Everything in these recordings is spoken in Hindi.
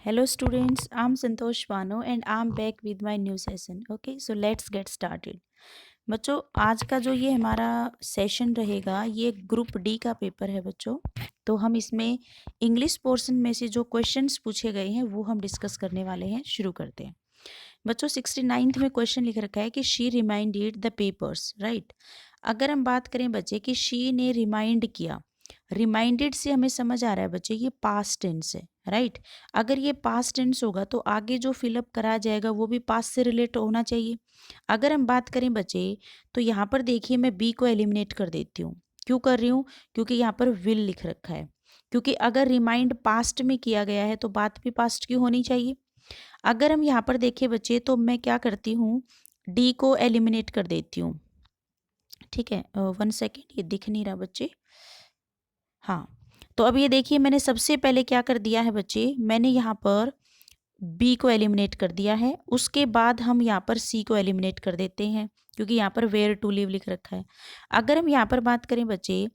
Hello students, I'm Santosh Pano and I'm back with my new session. Okay, so let's get started. बच्चों आज का जो ये हमारा सेशन रहेगा ये ग्रुप डी का पेपर है बच्चों। तो हम इसमें इंग्लिश पोर्शन में से जो क्वेश्चंस पूछे गए हैं वो हम डिस्कस करने वाले हैं। शुरू करते हैं बच्चों। 69th में क्वेश्चन लिख रखा है कि she reminded the papers, right. अगर हम बात करें बच्चे कि शी ने रिमाइंड किया, रिमाइंडेड से हमें समझ आ रहा है बच्चे ये पास्ट टेंस है, राइट। अगर ये पास्ट टेंस होगा तो आगे जो फिलअप करा जाएगा वो भी पास्ट से रिलेट होना चाहिए। अगर हम बात करें बच्चे तो यहाँ पर देखिए मैं बी को एलिमिनेट कर देती हूँ। क्यों कर रही हूँ? क्योंकि यहाँ पर विल लिख रखा है। क्योंकि अगर रिमाइंड पास्ट में किया गया है तो बात भी पास्ट की होनी चाहिए। अगर हम यहाँ पर देखें बच्चे तो मैं क्या करती हूँ, डी को एलिमिनेट कर देती हूँ। ठीक है, 1 सेकेंड, ये दिख नहीं रहा बच्चे। हाँ, तो अब ये देखिए मैंने सबसे पहले क्या कर दिया है बच्चे, मैंने यहाँ पर बी को एलिमिनेट कर दिया है। उसके बाद हम यहाँ पर सी को एलिमिनेट कर देते हैं क्योंकि यहाँ पर वेयर टू लिव लिख रखा है। अगर हम यहाँ पर बात करें बच्चे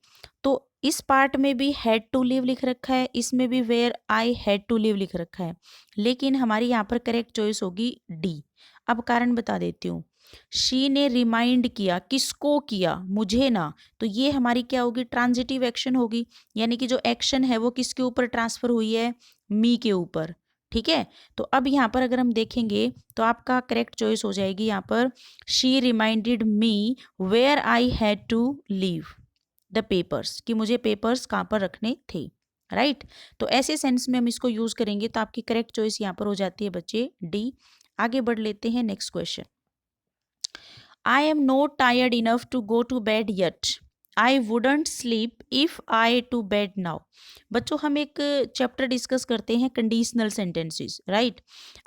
तो इस पार्ट में भी हैड टू लिव लिख रखा है, इसमें भी where I had to live लिख रखा है, लेकिन हमारी यहाँ पर करेक्ट चॉइस होगी डी। अब कारण बता देती हूँ। शी ने रिमाइंड किया, किसको किया? मुझे ना। तो ये हमारी क्या होगी? ट्रांजिटिव एक्शन होगी, यानी कि जो एक्शन है वो किसके ऊपर ट्रांसफर हुई है? मी के ऊपर। ठीक है, तो अब यहाँ पर अगर हम देखेंगे तो आपका करेक्ट चॉइस हो जाएगी यहाँ पर she reminded me where I had to leave the papers, कि मुझे पेपर्स कहाँ पर रखने थे, राइट। तो ऐसे सेंस में हम इसको यूज करेंगे तो आपकी करेक्ट चॉइस यहाँ पर हो जाती है बच्चे डी। आगे बढ़ लेते हैं next question. I am not tired enough to go to bed yet. I wouldn't sleep if I to bed now. बच्चों हम एक चैप्टर डिस्कस करते हैं कंडीशनल सेंटेंसेस, राइट।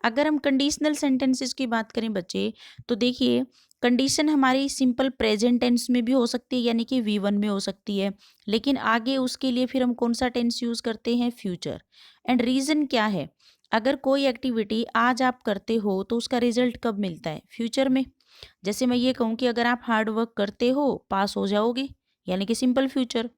अगर हम कंडीशनल सेंटेंसेस की बात करें बच्चे तो देखिए कंडीशन हमारी सिंपल प्रेजेंट टेंस में भी हो सकती है, यानी कि V1 में हो सकती है, लेकिन आगे उसके लिए फिर हम कौन सा टेंस यूज करते हैं? फ्यूचर। एंड रीजन क्या है? अगर कोई एक्टिविटी आज आप करते हो तो उसका रिजल्ट कब मिलता है? फ्यूचर में। जैसे मैं ये कहूँ कि अगर आप हार्ड वर्क करते हो पास हो जाओगे, यानी कि सिंपल फ्यूचर।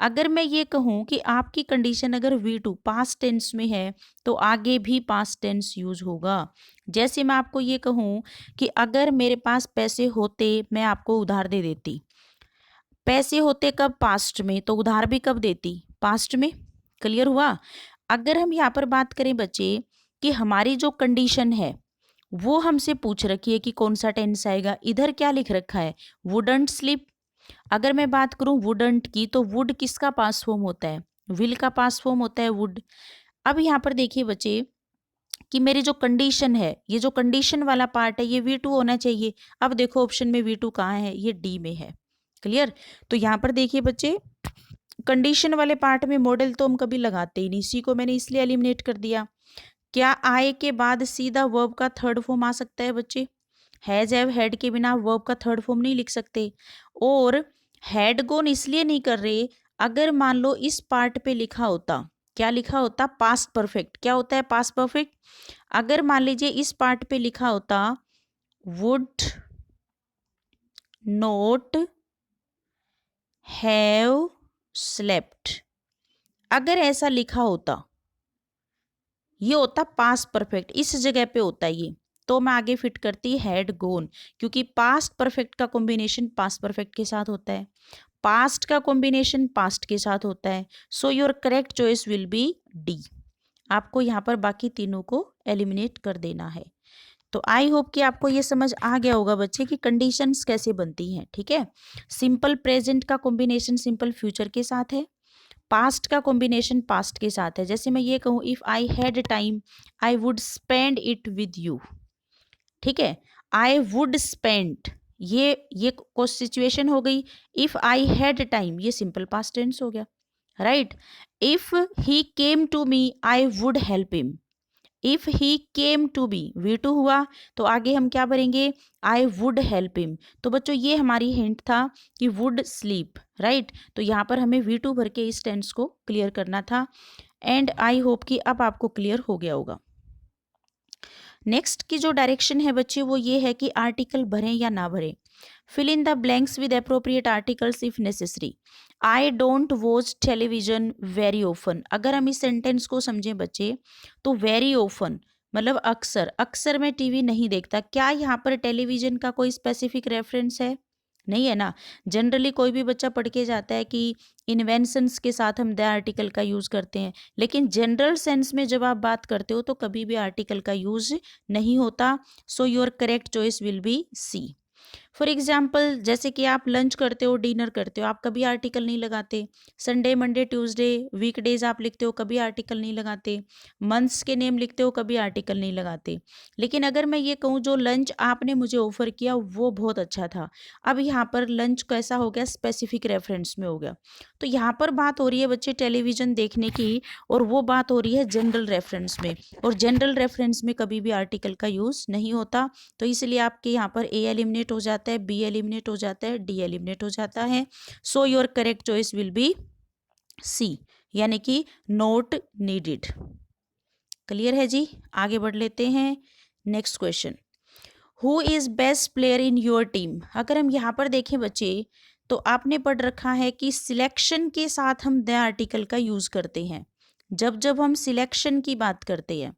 अगर मैं ये कहूँ कि आपकी कंडीशन अगर V2 पास्ट टेंस में है तो आगे भी पास्ट टेंस यूज होगा। जैसे मैं आपको ये कहूँ कि अगर मेरे पास पैसे होते मैं आपको उधार दे देती। पैसे होते कब? पास्ट में। तो उधार भी कब देती? पास्ट में। क्लियर हुआ? अगर हम यहाँ पर बात करें बच्चे कि हमारी जो कंडीशन है वो हमसे पूछ रखी है कि कौन सा टेंस आएगा, इधर क्या लिख रखा है? Wouldn't sleep. अगर मैं बात करूं वुडंट की तो वुड किसका पास्ट फॉर्म होता है? विल का पास्ट फॉर्म होता है वुड। अब यहाँ पर देखिए बच्चे कि मेरी जो कंडीशन है, ये जो कंडीशन वाला पार्ट है ये V2 होना चाहिए। अब देखो ऑप्शन में V2 कहाँ है? ये डी में है। क्लियर? तो यहाँ पर देखिए बच्चे कंडीशन वाले पार्ट में मॉडल तो हम कभी लगाते ही नहीं, सी को मैंने इसलिए एलिमिनेट कर दिया। क्या आए के बाद सीधा वर्ब का थर्ड फॉर्म आ सकता है बच्चे? हैज हैव हैड के बिना वर्ब का थर्ड फॉर्म नहीं लिख सकते। और हैड गोन इसलिए नहीं कर रहे, अगर मान लो इस पार्ट पे लिखा होता, क्या लिखा होता? Past perfect. क्या होता है पास्ट परफेक्ट? अगर मान लीजिए इस पार्ट पे लिखा होता वुड नोट हैव स्लेप्ट, अगर ऐसा लिखा होता, ये होता पास्ट परफेक्ट, इस जगह पे होता ये, तो मैं आगे फिट करती हैड गोन, क्योंकि पास्ट परफेक्ट का कॉम्बिनेशन पास्ट परफेक्ट के साथ होता है, पास्ट का कॉम्बिनेशन पास्ट के साथ होता है। So your correct choice will B D. आपको यहाँ पर बाकी तीनों को एलिमिनेट कर देना है। तो आई होप कि आपको ये समझ आ गया होगा बच्चे कि कंडीशंस कैसे बनती हैं। ठीक है, सिंपल प्रेजेंट का कॉम्बिनेशन सिंपल फ्यूचर के साथ है, पास्ट का कॉम्बिनेशन पास्ट के साथ है। जैसे मैं ये कहूँ if I had time I would spend it with you. ठीक है, आई वुड स्पेंड, ये को सिचुएशन हो गई। इफ आई हैड टाइम ये सिंपल पास्ट टेंस हो गया, right. If he came to me I would help him. If he came to be V2 हुआ तो आगे हम क्या भरेंगे? I would help him. तो बच्चों ये हमारी हिंट था कि वुड स्लीप, राइट। तो यहाँ पर हमें V2 भर के इस टेंस को क्लियर करना था। एंड आई होप कि अब आपको क्लियर हो गया होगा। नेक्स्ट की जो डायरेक्शन है बच्चे वो ये है कि आर्टिकल भरें या ना भरें। Fill in the blanks with appropriate articles if necessary. I don't watch television very often. अगर हम इस सेंटेंस को समझें बच्चे तो वेरी ऑफन मतलब अक्सर, अक्सर मैं टीवी नहीं देखता। क्या यहाँ पर टेलीविजन का कोई स्पेसिफिक रेफरेंस है? नहीं है ना। जनरली कोई भी बच्चा पढ़ के जाता है कि इन्वेंशंस के साथ हम द आर्टिकल का यूज़ करते हैं, लेकिन जनरल सेंस में जब आप बात करते हो तो कभी भी आर्टिकल का यूज़ नहीं होता। So your correct choice will be C. For example जैसे कि आप लंच करते हो, डिनर करते हो, आप कभी आर्टिकल नहीं लगाते। संडे, मंडे, ट्यूसडे, वीकडेज आप लिखते हो, कभी आर्टिकल नहीं लगाते। मंथ्स के नेम लिखते हो, कभी आर्टिकल नहीं लगाते। लेकिन अगर मैं ये कहूँ जो लंच आपने मुझे ऑफर किया वो बहुत अच्छा था, अब यहाँ पर लंच कैसा हो गया? स्पेसिफिक रेफरेंस में हो गया। तो यहाँ पर बात हो रही है बच्चे टेलीविजन देखने की, और वो बात हो रही है जनरल रेफरेंस में, और जनरल रेफरेंस में कभी भी आर्टिकल का यूज़ नहीं होता। तो इसलिए आपके यहाँ पर ए एलिमिनेट हो जाता है, बी एलिमिनेट हो जाता है, डी एलिमिनेट हो जाता है। So your correct choice will be C, यानी कि नोट नीडेड। क्लियर है जी? आगे बढ़ लेते हैं। Next question, who is best player in your team? अगर हम यहाँ पर देखें बच्चे तो आपने पढ़ रखा है कि सिलेक्शन के साथ हम द आर्टिकल का यूज करते हैं जब जब हम सिलेक्शन की बात करते हैं।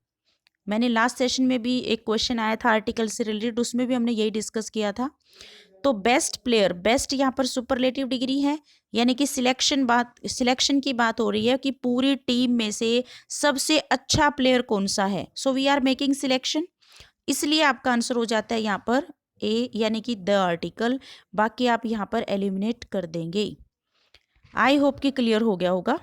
मैंने लास्ट सेशन में भी एक क्वेश्चन आया था आर्टिकल से रिलेटेड, उसमें भी हमने यही डिस्कस किया था। तो बेस्ट प्लेयर, बेस्ट यहाँ पर सुपरलेटिव डिग्री है, यानी कि सिलेक्शन की बात हो रही है कि पूरी टीम में से सबसे अच्छा प्लेयर कौन सा है। So we are making selection, इसलिए आपका आंसर हो जाता है यहाँ पर ए, यानी कि द आर्टिकल। बाकी आप यहाँ पर एलिमिनेट कर देंगे। आई होप कि क्लियर हो गया होगा।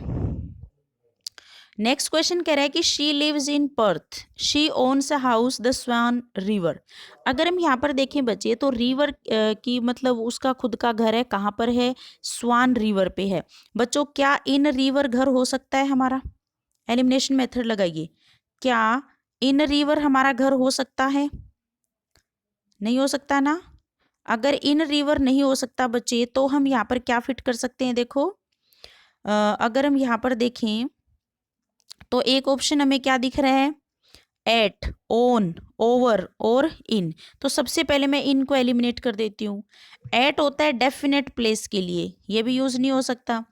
नेक्स्ट क्वेश्चन कह रहा है कि she lives in Perth, she owns a house the Swan River. अगर हम यहाँ पर देखें बच्चे तो रिवर की मतलब उसका खुद का घर है, कहाँ पर है? स्वान रिवर पे है। बच्चों क्या इन रिवर घर हो सकता है हमारा? एलिमिनेशन मेथड लगाइए। क्या इन रिवर हमारा घर हो सकता है? नहीं हो सकता ना। अगर इन रिवर नहीं हो सकता बच्चे तो हम यहाँ पर क्या फिट कर सकते हैं? देखो अगर हम यहाँ पर देखें तो एक ऑप्शन हमें क्या दिख रहा है? एट, ओन, ओवर और इन। तो सबसे पहले मैं इन को एलिमिनेट कर देती हूँ। एट होता है डेफिनेट प्लेस के लिए, ये भी यूज नहीं हो सकता।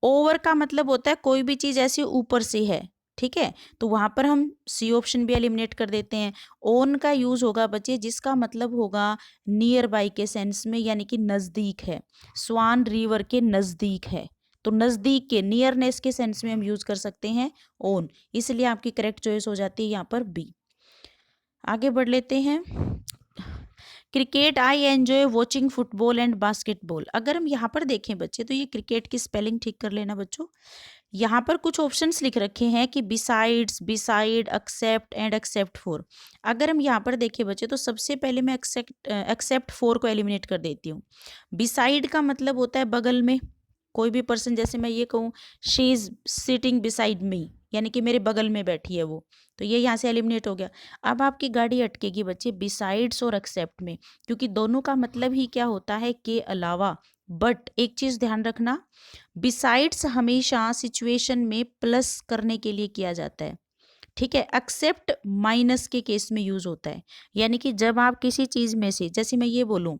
ओवर का मतलब होता है कोई भी चीज ऐसी ऊपर से है, ठीक है, तो वहां पर हम सी ऑप्शन भी एलिमिनेट कर देते हैं। ओन का यूज होगा बच्चे जिसका मतलब होगा नियर बाई के सेंस में, यानी कि नजदीक है, स्वान रिवर के नजदीक है। तो नजदीक के, नियरनेस के सेंस में हम यूज कर सकते हैं ओन, इसलिए आपकी करेक्ट चॉइस हो जाती है यहाँ पर बी। आगे बढ़ लेते हैं। Cricket I enjoy watching football and basketball. अगर हम यहाँ पर देखें बच्चे तो ये क्रिकेट की स्पेलिंग ठीक कर लेना बच्चों। यहाँ पर कुछ ऑप्शंस लिख रखे हैं कि besides, beside, except and except for. अगर हम यहाँ पर देखें बच्चे तो सबसे पहले मैं एक्सेप्ट फॉर को एलिमिनेट कर देती हूँ। बिसाइड का मतलब होता है बगल में, कोई भी पर्सन, जैसे मैं ये कहूँ she is sitting beside me, यानी कि मेरे बगल में बैठी है वो, तो ये यहाँ से एलिमिनेट हो गया। अब आपकी गाड़ी अटकेगी बच्चे बिसाइड्स और एक्सेप्ट में, क्योंकि दोनों का मतलब ही क्या होता है? के अलावा। बट एक चीज ध्यान रखना, बिसाइड्स हमेशा सिचुएशन में प्लस करने के लिए किया जाता है, ठीक है। एक्सेप्ट माइनस के केस में यूज होता है, यानी कि जब आप किसी चीज में से, जैसे मैं ये बोलूं,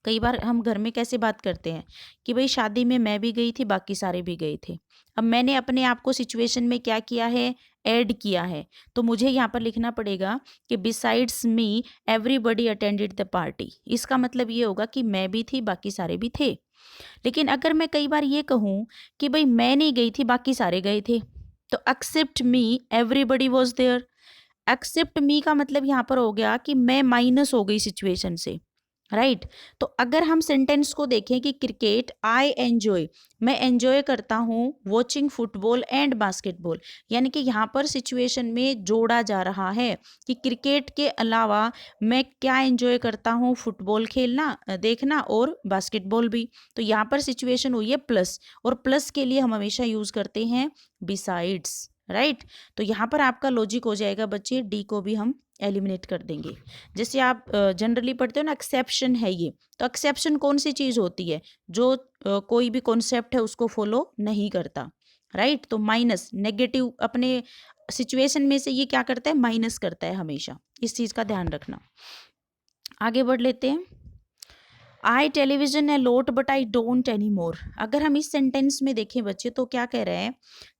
कई बार हम घर में कैसे बात करते हैं कि भाई शादी में मैं भी गई थी, बाकी सारे भी गए थे। अब मैंने अपने आप को सिचुएशन में क्या किया है? ऐड किया है। तो मुझे यहाँ पर लिखना पड़ेगा कि besides me everybody attended the party. इसका मतलब ये होगा कि मैं भी थी, बाकी सारे भी थे। लेकिन अगर मैं कई बार ये कहूँ कि भाई मैं नहीं गई थी, बाकी सारे गए थे, तो except me everybody was there. Except me का मतलब यहाँ पर हो गया कि मैं माइनस हो गई सिचुएशन से, राइट। तो अगर हम सेंटेंस को देखें कि क्रिकेट आई एंजॉय, मैं एंजॉय करता हूँ वॉचिंग फुटबॉल एंड बास्केटबॉल, यानी कि यहाँ पर सिचुएशन में जोड़ा जा रहा है कि क्रिकेट के अलावा मैं क्या एंजॉय करता हूँ? फुटबॉल खेलना, देखना, और बास्केटबॉल भी। तो यहाँ पर सिचुएशन हुई है प्लस, और प्लस के लिए हम हमेशा यूज करते हैं बिसाइड्स, राइट। तो यहाँ पर आपका लॉजिक हो जाएगा बच्चे, डी को भी हम एलिमिनेट कर देंगे। जैसे आप जनरली पढ़ते हो ना, एक्सेप्शन है ये, तो एक्सेप्शन कौन सी चीज होती है? जो कोई भी कॉन्सेप्ट है उसको फॉलो नहीं करता, राइट। तो माइनस, नेगेटिव, अपने सिचुएशन में से ये क्या करता है? माइनस करता है हमेशा, इस चीज का ध्यान रखना। आगे बढ़ लेते हैं। I television a lot but I don't any more. अगर हम इस सेंटेंस में देखें बच्चे तो क्या कह रहे हैं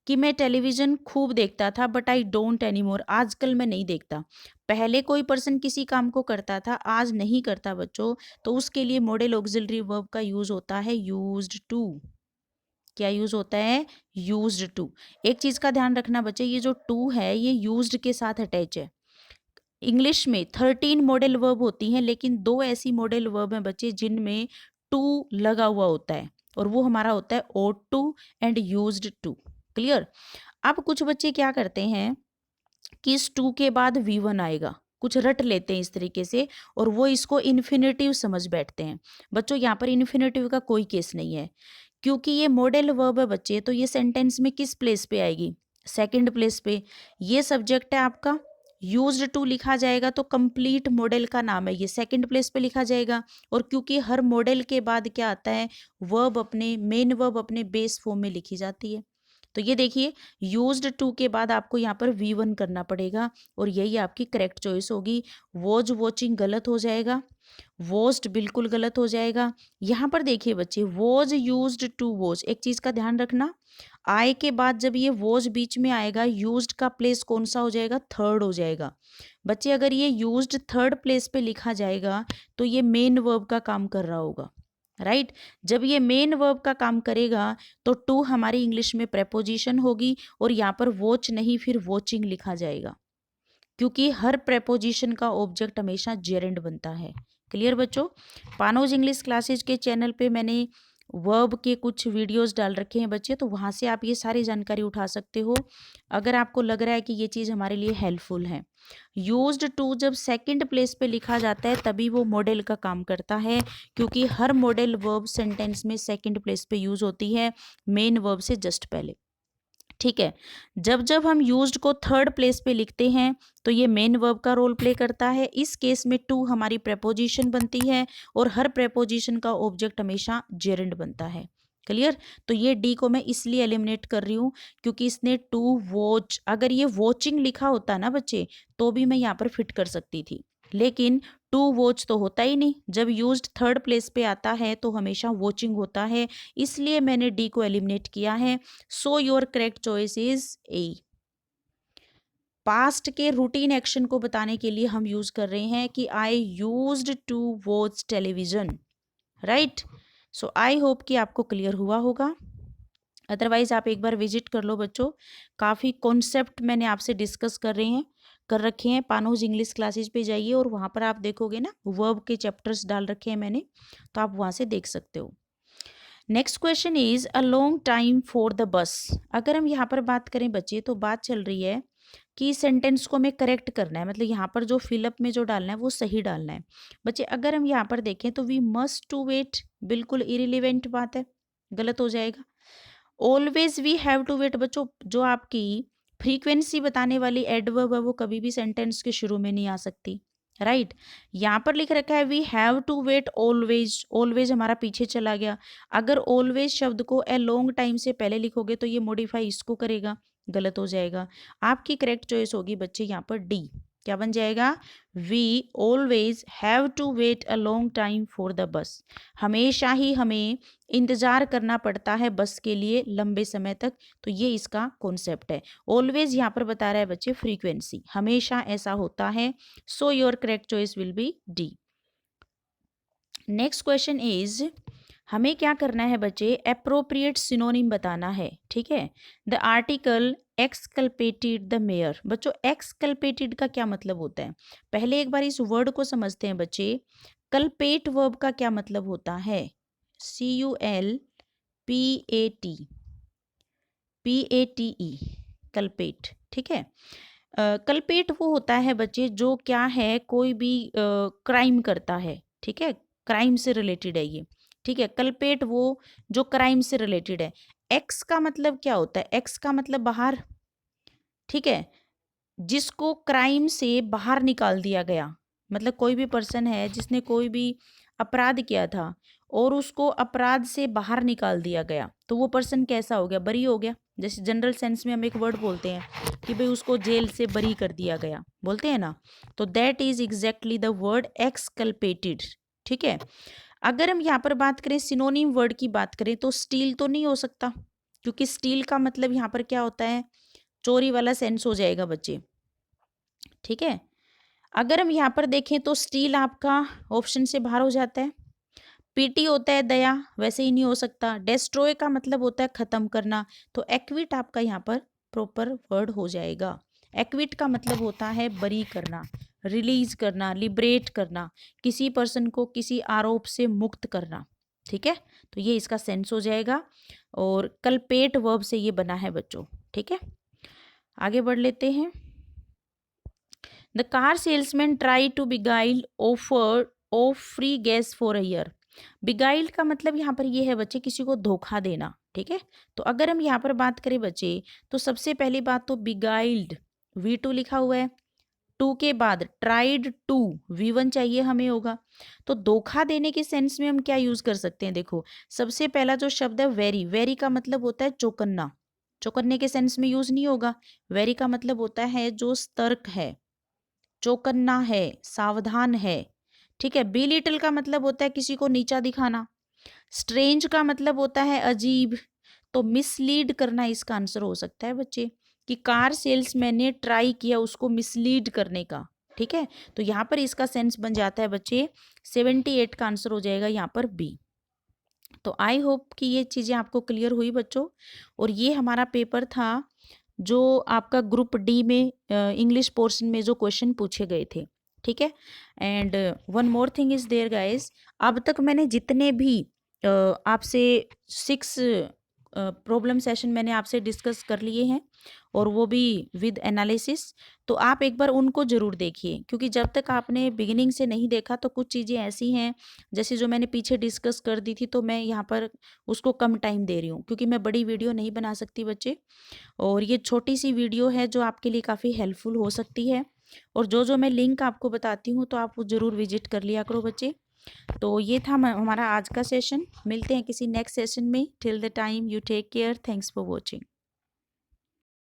कि मैं टेलीविजन खूब देखता था बट आई डोंट एनी मोर, आजकल मैं नहीं देखता। पहले कोई पर्सन किसी काम को करता था, आज नहीं करता बच्चों, तो उसके लिए मॉडल ऑक्सिलरी वर्ब का यूज होता है यूज्ड टू। क्या यूज होता है? Used to. एक चीज का ध्यान रखना बच्चे, ये जो टू है ये यूज्ड के साथ अटैच है। इंग्लिश में 13 मॉडल वर्ब होती हैं, लेकिन 2 ऐसी मॉडल वर्ब हैं बच्चे जिनमें टू लगा हुआ होता है, और वो हमारा होता है ought to and used to। Clear? अब कुछ बच्चे क्या करते हैं कि इस टू के बाद V1 आएगा, कुछ रट लेते हैं इस तरीके से, और वो इसको इन्फिनेटिव समझ बैठते हैं। बच्चों यहाँ पर इन्फिनेटिव का कोई केस नहीं है, क्योंकि ये मॉडल वर्ब है बच्चे, तो ये सेंटेंस में किस प्लेस पे आएगी? सेकंड प्लेस पे। ये सब्जेक्ट है आपका, यूज्ड टू लिखा जाएगा तो कंप्लीट मॉडल का नाम है, ये सेकंड प्लेस पे लिखा जाएगा। और क्योंकि हर मॉडल के बाद क्या आता है? वर्ब अपने मेन वर्ब अपने बेस फॉर्म में लिखी जाती है। तो ये देखिए, यूज्ड टू के बाद आपको यहाँ पर V1 करना पड़ेगा, और यही आपकी करेक्ट चॉइस होगी। वॉज वॉचिंग गलत हो जाएगा, वॉज्ड बिल्कुल गलत हो जाएगा। यहाँ पर देखिए बच्चे, वॉज यूज्ड टू वॉज, एक चीज का ध्यान रखना, आई के बाद जब ये वॉज बीच में आएगा, यूज्ड का प्लेस कौन सा हो जाएगा? थर्ड हो जाएगा। बच्चे अगर ये यूज्ड थर्ड प्लेस पे लिखा जाएगा तो ये मेन वर्ब का काम कर रहा होगा, राइट? जब ये मेन वर्ब का काम करेगा तो टू हमारी इंग्लिश में प्रेपोजिशन होगी, और यहाँ पर वॉच नहीं फिर वॉचिंग लिखा जाएगा, क्योंकि हर प्रेपोजिशन का ऑब्जेक्ट हमेशा जेरेंड बनता है। क्लियर बच्चों? पानोज इंग्लिश क्लासेज के चैनल पे मैंने वर्ब के कुछ वीडियोस डाल रखे हैं बच्चे, तो वहाँ से आप ये सारी जानकारी उठा सकते हो अगर आपको लग रहा है कि ये चीज़ हमारे लिए हेल्पफुल है। यूज्ड टू जब सेकंड प्लेस पे लिखा जाता है तभी वो मॉडल का काम करता है, क्योंकि हर मॉडल वर्ब सेंटेंस में सेकंड प्लेस पे यूज होती है, मेन वर्ब से जस्ट पहले। ठीक है? जब जब हम यूज्ड को थर्ड प्लेस पे लिखते हैं तो ये मेन वर्ब का रोल प्ले करता है। इस केस में टू हमारी प्रेपोजिशन बनती है, और हर प्रेपोजिशन का ऑब्जेक्ट हमेशा जेरेंड बनता है। क्लियर? तो ये डी को मैं इसलिए एलिमिनेट कर रही हूँ क्योंकि इसने टू वॉच, अगर ये वॉचिंग लिखा होता ना बच्चे तो भी मैं यहाँ पर फिट कर सकती थी, लेकिन टू वॉच तो होता ही नहीं। जब यूज्ड थर्ड प्लेस पे आता है तो हमेशा वॉचिंग होता है, इसलिए मैंने डी को एलिमिनेट किया है। So your correct choice is a. Past के रूटीन एक्शन को बताने के लिए हम यूज कर रहे हैं कि I used to watch television, right? So I hope कि आपको क्लियर हुआ होगा। अदरवाइज आप एक बार विजिट कर लो बच्चों, काफ़ी कॉन्सेप्ट मैंने आपसे डिस्कस कर रखे हैं। पानोज इंग्लिश क्लासेज पे जाइए और वहाँ पर आप देखोगे ना, वर्ब के चैप्टर्स डाल रखे हैं मैंने, तो आप वहाँ से देख सकते हो। Next question is a long time for the बस। अगर हम यहाँ पर बात करें बच्चे, तो बात चल रही है कि सेंटेंस को हमें करेक्ट करना है, मतलब यहाँ पर जो फिलअप में जो डालना है वो सही डालना है। बच्चे अगर हम यहाँ पर देखें तो वी मस्ट टू वेट, बिल्कुल इरिलीवेंट बात है, गलत हो जाएगा। Always we have to wait, बच्चों जो आपकी फ्रीक्वेंसी बताने वाली एडवर्ब है वो कभी भी सेंटेंस के शुरू में नहीं आ सकती, राइट? यहाँ पर लिख रखा है we have to wait always, always हमारा पीछे चला गया। अगर ऑलवेज शब्द को ए लॉन्ग टाइम से पहले लिखोगे तो ये मॉडिफाई इसको करेगा, गलत हो जाएगा। आपकी करेक्ट चॉइस होगी बच्चे यहाँ पर डी। क्या बन जाएगा? We always have to wait a long time for the bus. हमेशा ही हमें इंतजार करना पड़ता है बस के लिए लंबे समय तक, तो ये इसका कॉन्सेप्ट है। ऑलवेज यहाँ पर बता रहा है बच्चे फ्रीक्वेंसी, हमेशा ऐसा होता है। So your correct choice will B D. Next question is, हमें क्या करना है बच्चे? एप्रोप्रिएट सिनोनिम बताना है, ठीक है? The article exculpated the mayor. बच्चों एक्सकल्पेटेड का क्या मतलब होता है? पहले एक बार इस वर्ड को समझते हैं बच्चे। कल्पेट वर्ब का क्या मतलब होता है? CULPAT, कल्पेट, ठीक है? कल्पेट वो होता है बच्चे जो क्या है, कोई भी क्राइम करता है, ठीक है? क्राइम से रिलेटेड है ये, ठीक है? कल्पेट वो जो क्राइम से रिलेटेड है। एक्स का मतलब क्या होता है? एक्स का मतलब बाहर, ठीक है? जिसको क्राइम से बाहर निकाल दिया गया, मतलब कोई भी पर्सन है जिसने कोई भी अपराध किया था और उसको अपराध से बाहर निकाल दिया गया, तो वो पर्सन कैसा हो गया? बरी हो गया। जैसे जनरल सेंस में हम एक वर्ड बोलते हैं कि भाई उसको जेल से बरी कर दिया गया, बोलते हैं ना, तो that is exactly the word exculpated, ठीक है? अगर हम यहाँ पर बात करें सिनोनिम वर्ड की बात करें तो स्टील तो नहीं हो सकता, क्योंकि स्टील का मतलब यहाँ पर क्या होता है, चोरी वाला सेंस हो जाएगा बच्चे, ठीक है। अगर हम यहाँ पर देखें तो स्टील आपका ऑप्शन से बाहर हो जाता है। पीटी होता है दया, वैसे ही नहीं हो सकता। डेस्ट्रॉय का मतलब होता है खत्म करना, तो एक्विट आपका यहाँ पर प्रॉपर वर्ड हो जाएगा। एक्विट का मतलब होता है बरी करना, रिलीज करना, लिबरेट करना, किसी पर्सन को किसी आरोप से मुक्त करना, ठीक है। तो ये इसका सेंस हो जाएगा और कल्पेट वर्ब से ये बना है बच्चों, ठीक है। आगे बढ़ लेते हैं। The car salesman try to beguile offer of free gas for a year. Beguile का मतलब यहाँ पर ये है बच्चे किसी को धोखा देना, ठीक है। तो अगर हम यहाँ पर बात करें बच्चे, तो सबसे पहली बात तो बिगाइल्ड V2 लिखा हुआ है, टू के बाद ट्राइड टू V1 चाहिए हमें होगा। तो धोखा देने के सेंस में हम क्या यूज कर सकते हैं, देखो सबसे पहला जो शब्द है वेरी, वेरी का मतलब होता है चौकन्ना, चौकन्ने के सेंस में यूज नहीं होगा। वेरी का मतलब होता है जो सतर्क है, चौकन्ना है, सावधान है, ठीक है। बी लिटिल का मतलब होता है किसी को नीचा दिखाना। स्ट्रेंज का मतलब होता है अजीब, तो मिसलीड करना इसका आंसर हो सकता है बच्चे, कि कार सेल्समैन ने ट्राई किया उसको मिसलीड करने का, ठीक है। तो यहाँ पर इसका सेंस बन जाता है बच्चे 78 का आंसर हो जाएगा यहाँ पर बी। तो आई होप कि ये चीज़ें आपको क्लियर हुई बच्चों। और ये हमारा पेपर था जो आपका ग्रुप डी में इंग्लिश पोर्शन में जो क्वेश्चन पूछे गए थे, ठीक है। And one more thing is there guys, अब तक मैंने जितने भी आपसे 6 प्रॉब्लम सेशन मैंने आपसे डिस्कस कर लिए हैं, और वो भी विद एनालिसिस। तो आप एक बार उनको ज़रूर देखिए, क्योंकि जब तक आपने बिगिनिंग से नहीं देखा तो कुछ चीज़ें ऐसी हैं जैसे जो मैंने पीछे डिस्कस कर दी थी, तो मैं यहाँ पर उसको कम टाइम दे रही हूँ, क्योंकि मैं बड़ी वीडियो नहीं बना सकती बच्चे। और ये छोटी सी वीडियो है जो आपके लिए काफ़ी हेल्पफुल हो सकती है। और जो मैं लिंक आपको बताती हूँ तो आप वो ज़रूर विजिट कर लिया करो बच्चे। तो ये था हमारा आज का सेशन। मिलते हैं किसी नेक्स्ट सेशन में। Till the time you take care. Thanks for watching.